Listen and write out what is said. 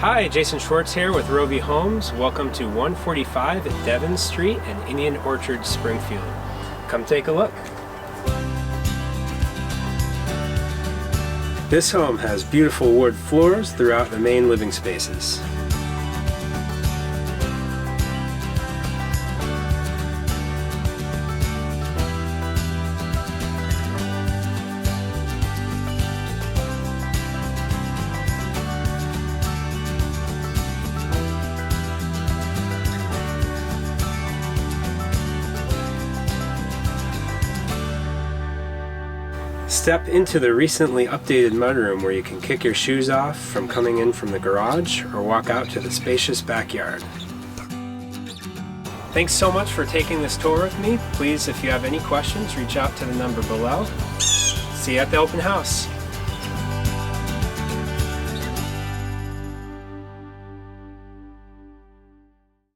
Hi, Jason Schwartz here with Rovi Homes. Welcome to 145 at Devens Street in Indian Orchard, Springfield. Come take a look. This home has beautiful wood floors throughout the main living spaces. Step into the recently updated mudroom where you can kick your shoes off from coming in from the garage or walk out to the spacious backyard. Thanks so much for taking this tour with me. Please, if you have any questions, reach out to the number below. See you at the open house.